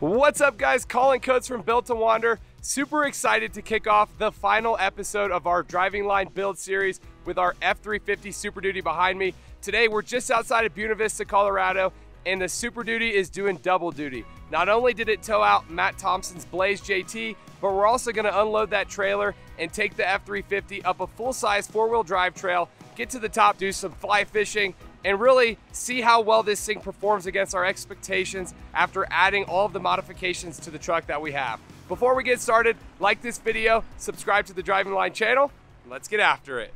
What's up, guys? Collin Coates from Built to Wander. Super excited to kick off the final episode of our driving line build series with our F-350 Superduty behind me. Today, we're just outside of Buena Vista, Colorado, and the Superduty is doing double duty. Not only did it tow out Matt Thompson's Blaze JT, but we're also gonna unload that trailer and take the F-350 up a full-size four-wheel drive trail, get to the top, do some fly fishing, and really see how well this thing performs against our expectations after adding all of the modifications to the truck that we have. Before we get started, like this video, subscribe to the Driving Line channel, and let's get after it.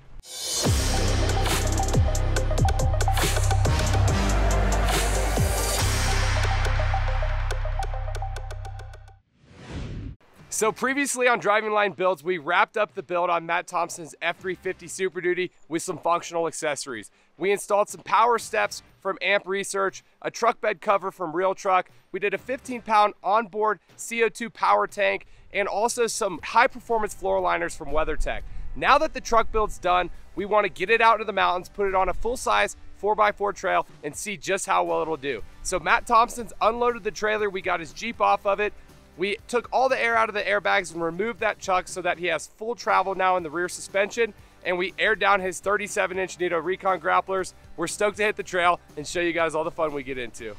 So previously on Driving Line builds, we wrapped up the build on Matt Thompson's F-350 Superduty with some functional accessories. We installed some power steps from Amp Research, a truck bed cover from Real Truck. We did a 15-pound onboard CO2 power tank, and also some high-performance floor liners from WeatherTech. Now that the truck build's done, we want to get it out into the mountains, put it on a full-size 4x4 trail, and see just how well it'll do. So Matt Thompson's unloaded the trailer. We got his Jeep off of it. We took all the air out of the airbags and removed that chuck so that he has full travel now in the rear suspension. And we aired down his 37-inch Nitto Recon Grapplers. We're stoked to hit the trail and show you guys all the fun we get into.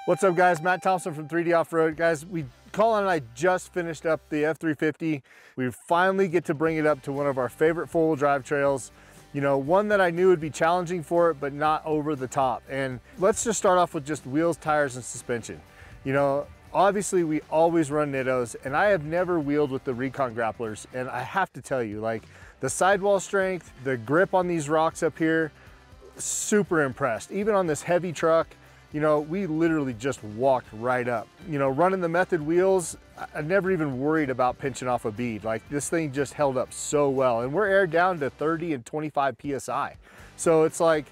What's up, guys? Matt Thompson from 3D Off-Road. Guys, Collin and I just finished up the F-350. We finally get to bring it up to one of our favorite four-wheel drive trails. You know, one that I knew would be challenging for it, but not over the top. And let's just start off with just wheels, tires, and suspension. You know, obviously we always run Nittos, and I have never wheeled with the Recon Grapplers. And I have to tell you, like, the sidewall strength, the grip on these rocks up here, super impressed. Even on this heavy truck, you know, we literally just walked right up. You know, running the Method wheels, I never even worried about pinching off a bead. Like, this thing just held up so well. And we're aired down to 30 and 25 PSI. So it's like,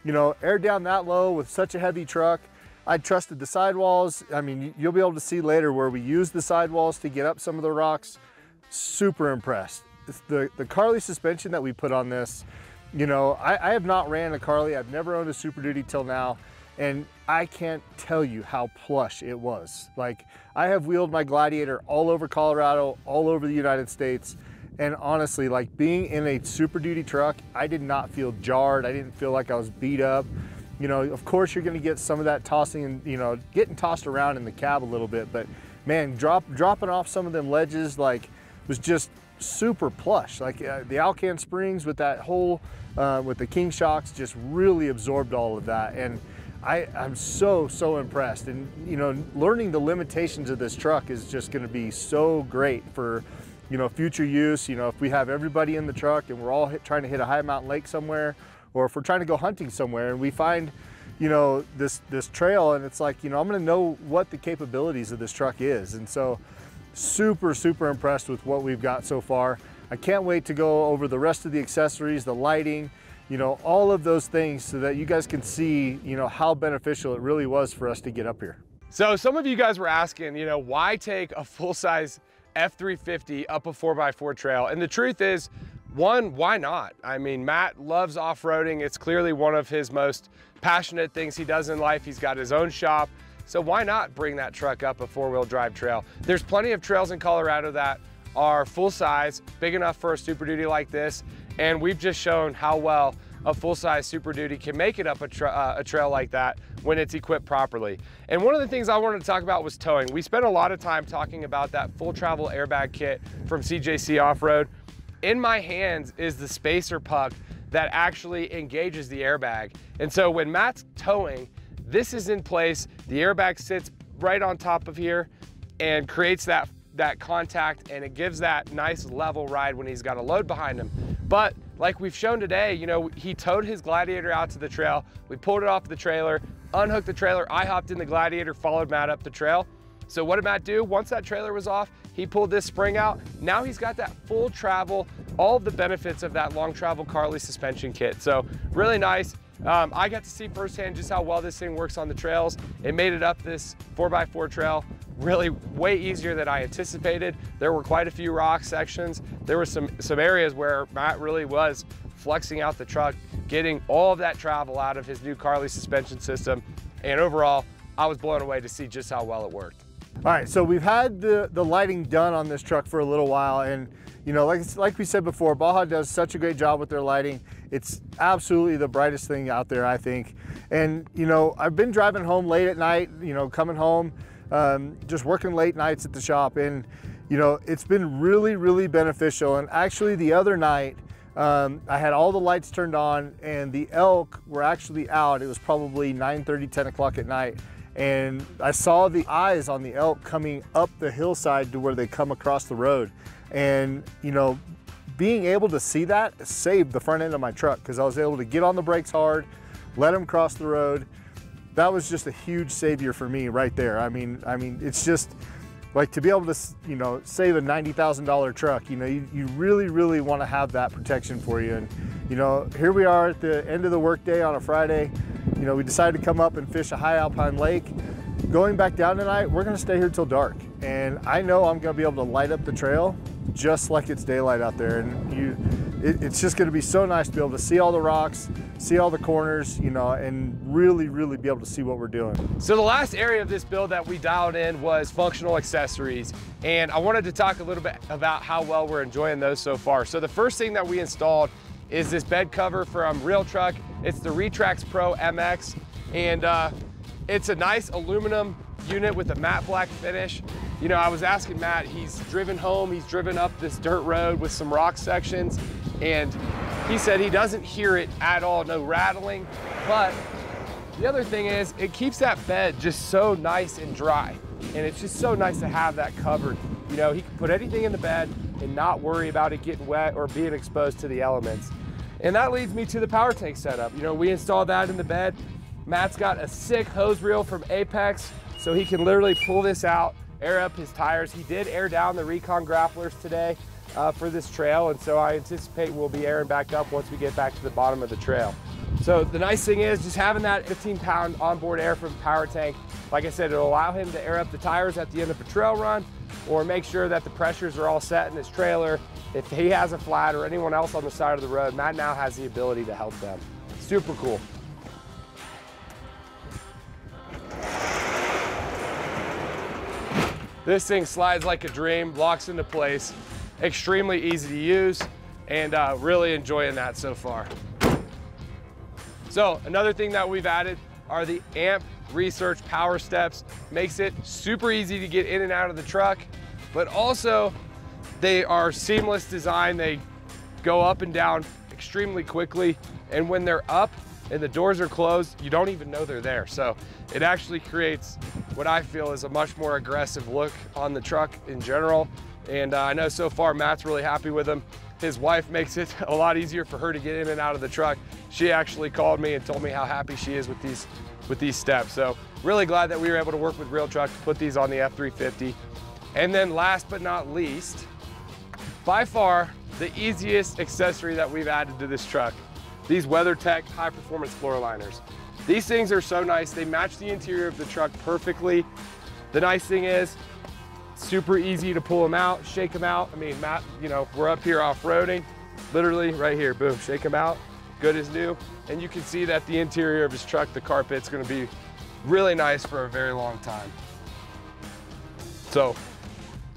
you know, aired down that low with such a heavy truck. I trusted the sidewalls. I mean, you'll be able to see later where we used the sidewalls to get up some of the rocks. Super impressed. It's the Carli suspension that we put on this, you know, I have not ran a Carli. I've never owned a Superduty till now. And I can't tell you how plush it was. Like, I have wheeled my Gladiator all over Colorado, all over the United States. And honestly, like, being in a Superduty truck, I did not feel jarred. I didn't feel like I was beat up. You know, of course you're gonna get some of that tossing and, you know, getting tossed around in the cab a little bit, but man, dropping off some of them ledges, like, was just super plush. Like, the Alcan springs with that whole, with the King shocks just really absorbed all of that. And I'm so impressed. And, you know, learning the limitations of this truck is just gonna be so great for, you know, future use. You know, if we have everybody in the truck and we're all trying to hit a high mountain lake somewhere, or if we're trying to go hunting somewhere and we find, you know, this trail, and it's like, you know, I'm gonna know what the capabilities of this truck is. And so super impressed with what we've got so far. I can't wait to go over the rest of the accessories, the lighting, you know, all of those things so that you guys can see, you know, how beneficial it really was for us to get up here. So some of you guys were asking, you know, why take a full-size F-350 up a 4x4 trail? And the truth is, one, why not? I mean, Matt loves off-roading. It's clearly one of his most passionate things he does in life. He's got his own shop. So why not bring that truck up a four-wheel drive trail? There's plenty of trails in Colorado that are full size, big enough for a Super Duty like this. And we've just shown how well a full-size Super Duty can make it up a trail like that when it's equipped properly. And one of the things I wanted to talk about was towing. We spent a lot of time talking about that full travel airbag kit from CJC Off-Road. In my hands is the spacer puck that actually engages the airbag. And so when Matt's towing, this is in place, the airbag sits right on top of here and creates that contact, and it gives that nice level ride when he's got a load behind him. But like we've shown today, you know, he towed his Gladiator out to the trail, we pulled it off the trailer, unhooked the trailer, I hopped in the Gladiator, followed Matt up the trail. So what did Matt do? Once that trailer was off, he pulled this spring out. Now he's got that full travel, all of the benefits of that long travel Carli suspension kit. So really nice. I got to see firsthand just how well this thing works on the trails. It made it up this 4x4 trail really way easier than I anticipated. There were quite a few rock sections. There were some areas where Matt really was flexing out the truck, getting all of that travel out of his new Carli suspension system. And overall, I was blown away to see just how well it worked. All right, so we've had the lighting done on this truck for a little while, and you know, like we said before, Baja does such a great job with their lighting. It's absolutely the brightest thing out there, I think. And you know, I've been driving home late at night, you know, coming home, just working late nights at the shop, and you know, it's been really, really beneficial. And actually the other night, I had all the lights turned on and the elk were actually out. It was probably 9:30, 10 o'clock at night. And I saw the eyes on the elk coming up the hillside to where they come across the road. And you know, being able to see that saved the front end of my truck, because I was able to get on the brakes hard, let them cross the road. That was just a huge savior for me right there. I mean, it's just like, to be able to, you know, save a $90,000 truck, you know, you really, really want to have that protection for you. And you know, here we are at the end of the workday on a Friday. You know, we decided to come up and fish a high alpine lake. Going back down tonight, we're gonna stay here till dark. And I know I'm gonna be able to light up the trail just like it's daylight out there. And it's just gonna be so nice to be able to see all the rocks, see all the corners, you know, and really, really be able to see what we're doing. So the last area of this build that we dialed in was functional accessories. And I wanted to talk a little bit about how well we're enjoying those so far. So the first thing that we installed is this bed cover from Real Truck. It's the Retrax Pro MX, and it's a nice aluminum unit with a matte black finish. You know, I was asking Matt, he's driven home, he's driven up this dirt road with some rock sections, and he said he doesn't hear it at all, no rattling. But the other thing is, it keeps that bed just so nice and dry. And it's just so nice to have that covered. You know, he can put anything in the bed and not worry about it getting wet or being exposed to the elements. And that leads me to the power tank setup. You know, we installed that in the bed. Matt's got a sick hose reel from Apex, so he can literally pull this out, air up his tires. He did air down the Recon Grapplers today for this trail, and so I anticipate we'll be airing back up once we get back to the bottom of the trail. So the nice thing is just having that 15-pound onboard air from the power tank. Like I said, it'll allow him to air up the tires at the end of a trail run, or make sure that the pressures are all set in his trailer. If he has a flat or anyone else on the side of the road, Matt now has the ability to help them. Super cool. This thing slides like a dream, locks into place, extremely easy to use, and really enjoying that so far. So another thing that we've added are the AMP Research power steps. Makes it super easy to get in and out of the truck, but also they are seamless design. They go up and down extremely quickly, and when they're up and the doors are closed, you don't even know they're there. So it actually creates what I feel is a much more aggressive look on the truck in general. And I know so far Matt's really happy with them. His wife makes it a lot easier for her to get in and out of the truck. She actually called me and told me how happy she is with these steps. So really glad that we were able to work with Real Truck to put these on the F-350. And then last but not least, by far the easiest accessory that we've added to this truck, these WeatherTech high performance floor liners. These things are so nice. They match the interior of the truck perfectly. The nice thing is, super easy to pull them out, shake them out. I mean, Matt, you know, we're up here off-roading, literally right here, boom, shake them out, good as new. And you can see that the interior of his truck, the carpet's gonna be really nice for a very long time. So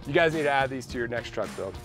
you guys need to add these to your next truck build.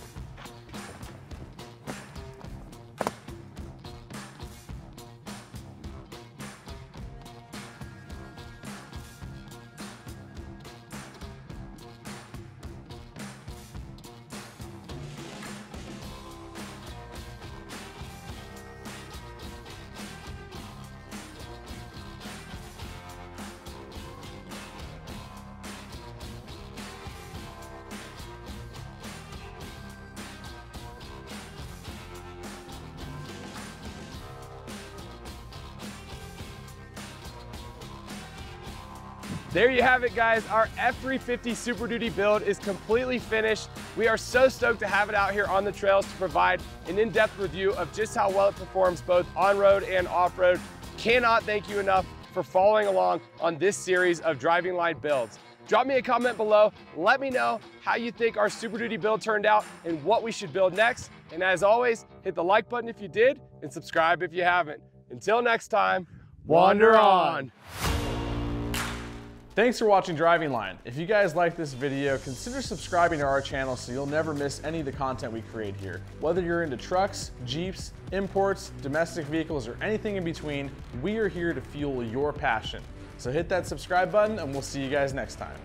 There you have it, guys. Our F-350 Superduty build is completely finished. We are so stoked to have it out here on the trails to provide an in-depth review of just how well it performs both on-road and off-road. Cannot thank you enough for following along on this series of Driving Line builds. Drop me a comment below. Let me know how you think our Super Duty build turned out and what we should build next. And as always, hit the like button if you did and subscribe if you haven't. Until next time, wander on. Thanks for watching Driving Line. If you guys like this video, consider subscribing to our channel so you'll never miss any of the content we create here. Whether you're into trucks, Jeeps, imports, domestic vehicles, or anything in between, we are here to fuel your passion. So hit that subscribe button and we'll see you guys next time.